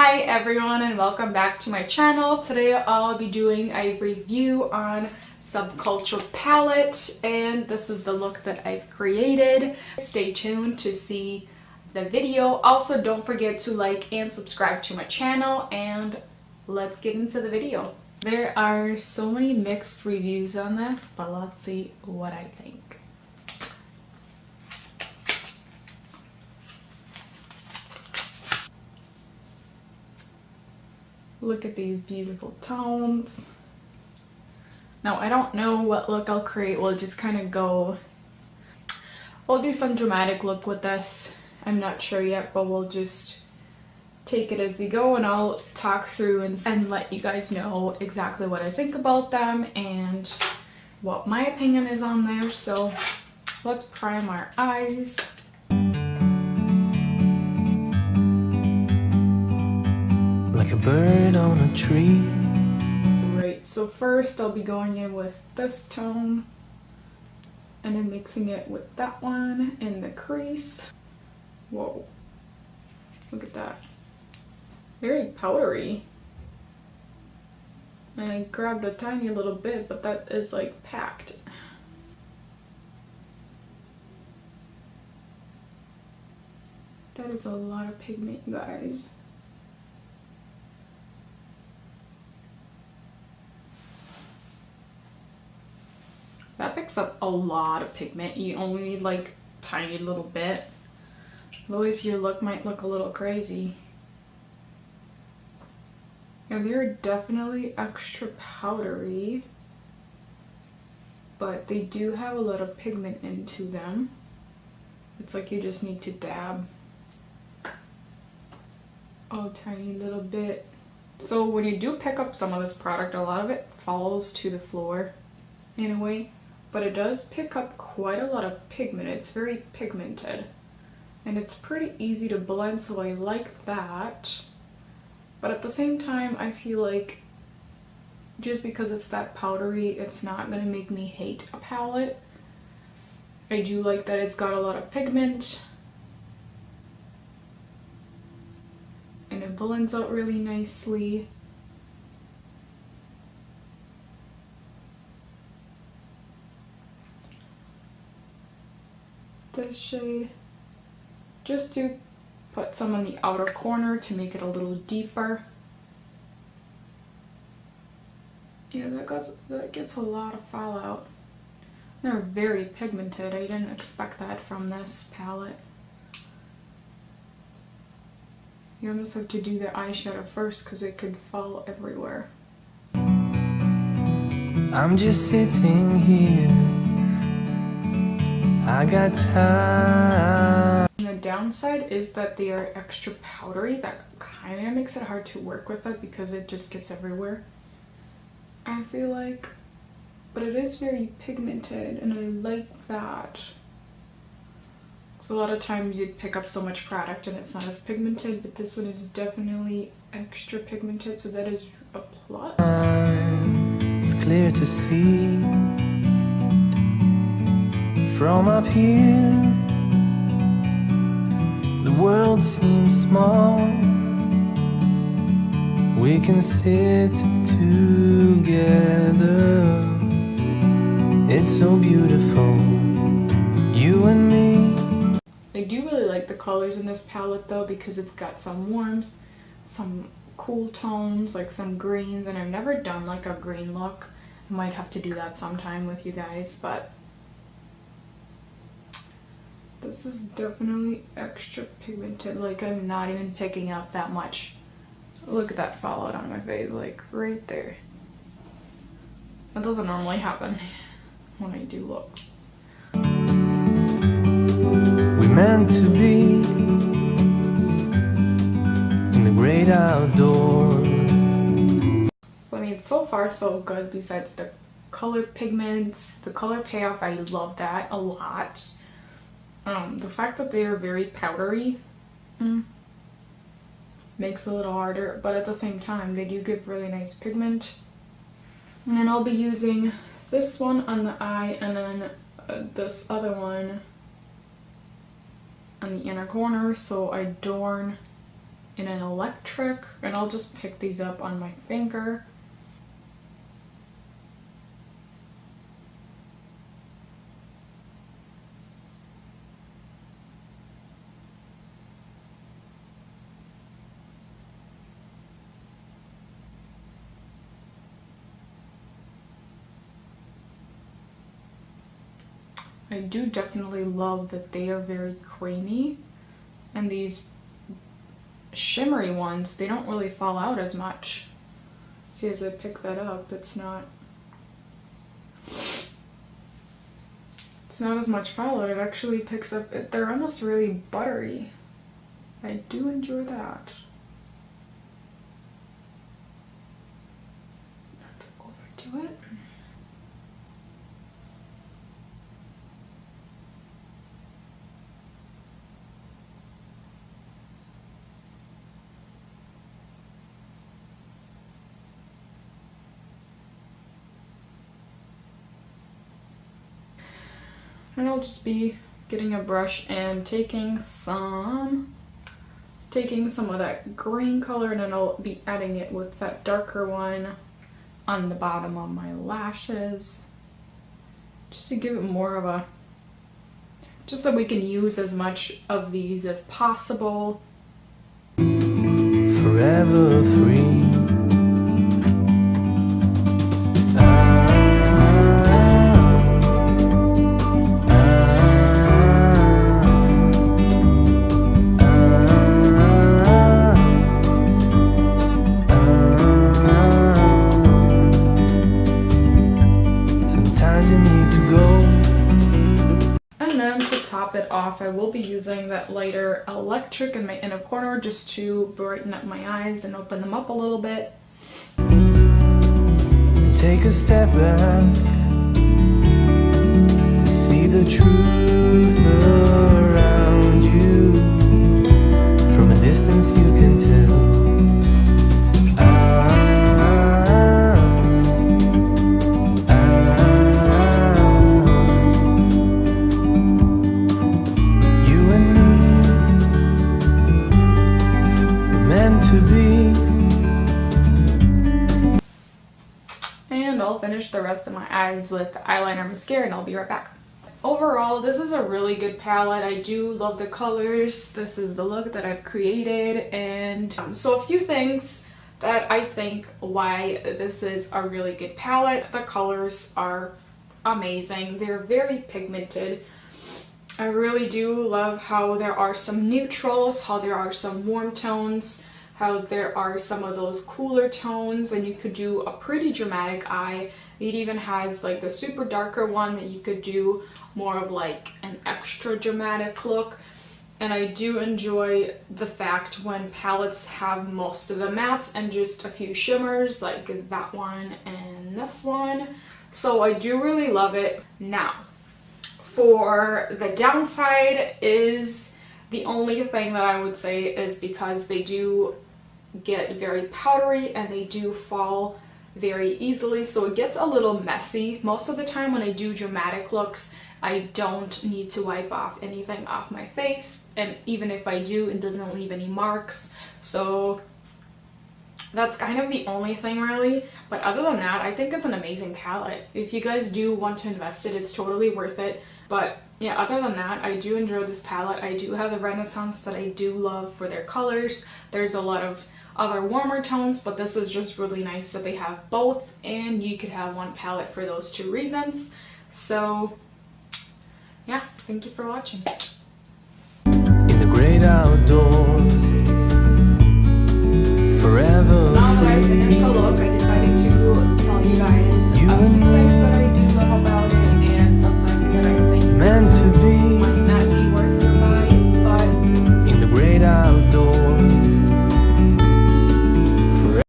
Hi everyone and welcome back to my channel. Today I'll be doing a review on Subculture palette and this is the look that I've created. Stay tuned to see the video. Also don't forget to like and subscribe to my channel and let's get into the video. There are so many mixed reviews on this, but let's see what I think. Look at these beautiful tones. Now I don't know what look I'll create. We'll just kind of go, we'll do some dramatic look with this. I'm not sure yet, but we'll just take it as we go and I'll talk through and let you guys know exactly what I think about them and what my opinion is on there. So let's prime our eyes. Like a bird on a tree. Right, so first I'll be going in with this tone and then mixing it with that one in the crease. Whoa, look at that. Very powdery. And I grabbed a tiny little bit, but that is like packed. That is a lot of pigment, you guys. That picks up a lot of pigment. You only need like a tiny little bit. Otherwise your look might look a little crazy. Yeah, they're definitely extra powdery, but they do have a lot of pigment into them. It's like you just need to dab a tiny little bit. So when you do pick up some of this product, a lot of it falls to the floor in a way. But it does pick up quite a lot of pigment. It's very pigmented. And it's pretty easy to blend, so I like that. But at the same time, I feel like just because it's that powdery, it's not going to make me hate a palette. I do like that it's got a lot of pigment. And it blends out really nicely. This shade, just to put some on the outer corner to make it a little deeper. Yeah, that gets a lot of fallout. They're very pigmented. I didn't expect that from this palette. You almost have to do the eyeshadow first because it could fall everywhere. I'm just sitting here. I got time. The downside is that they are extra powdery. That kind of makes it hard to work with it because it just gets everywhere, I feel like. But it is very pigmented and I like that. So a lot of times you'd pick up so much product and it's not as pigmented, but this one is definitely extra pigmented, so that is a plus. It's clear to see from up here, the world seems small. We can sit together. It's so beautiful, you and me. I do really like the colors in this palette though, because it's got some warmth, some cool tones, like some greens, and I've never done like a green look. I might have to do that sometime with you guys, but this is definitely extra pigmented. Like I'm not even picking up that much. Look at that fallout on my face, like right there. That doesn't normally happen when I do look. We meant to be in the great outdoors. So I mean, so far so good besides the color pigments, the color payoff, I love that a lot. The fact that they are very powdery makes it a little harder, but at the same time they do give really nice pigment. And then I'll be using this one on the eye and then this other one on the inner corner, so I adorn in an electric, and I'll just pick these up on my finger. I do definitely love that they are very creamy, and these shimmery ones, they don't really fall out as much. See, as I pick that up, it's not as much fallout. It actually picks up, they're almost really buttery. I do enjoy that. Let's overdo it. And I'll just be getting a brush and taking some of that green color, and then I'll be adding it with that darker one on the bottom of my lashes, just to give it more of a, just so we can use as much of these as possible. Forever free. It off, I will be using that lighter electric in my inner corner just to brighten up my eyes and open them up a little bit. Take a step back to see the truth around you. From a distance you can tell. And I'll finish the rest of my eyes with eyeliner mascara, and I'll be right back. Overall, this is a really good palette. I do love the colors. This is the look that I've created, and so a few things that I think why this is a really good palette. The colors are amazing. They're very pigmented. I really do love how there are some neutrals, how there are some warm tones, how there are some of those cooler tones, and you could do a pretty dramatic eye. It even has like the super darker one that you could do more of like an extra dramatic look. And I do enjoy the fact when palettes have most of the mattes and just a few shimmers, like that one and this one. So I do really love it. Now, for the downside is the only thing that I would say is because they do get very powdery and they do fall very easily, so it gets a little messy. Most of the time when I do dramatic looks, I don't need to wipe off anything off my face, and even if I do, it doesn't leave any marks. So that's kind of the only thing really, but other than that, I think it's an amazing palette. If you guys do want to invest it, it's totally worth it. But yeah, other than that, I do enjoy this palette. I do have the Renaissance that I do love for their colors. There's a lot of other warmer tones, but this is just really nice that they have both, and you could have one palette for those two reasons. So yeah, thank you for watching. In the great outdoors.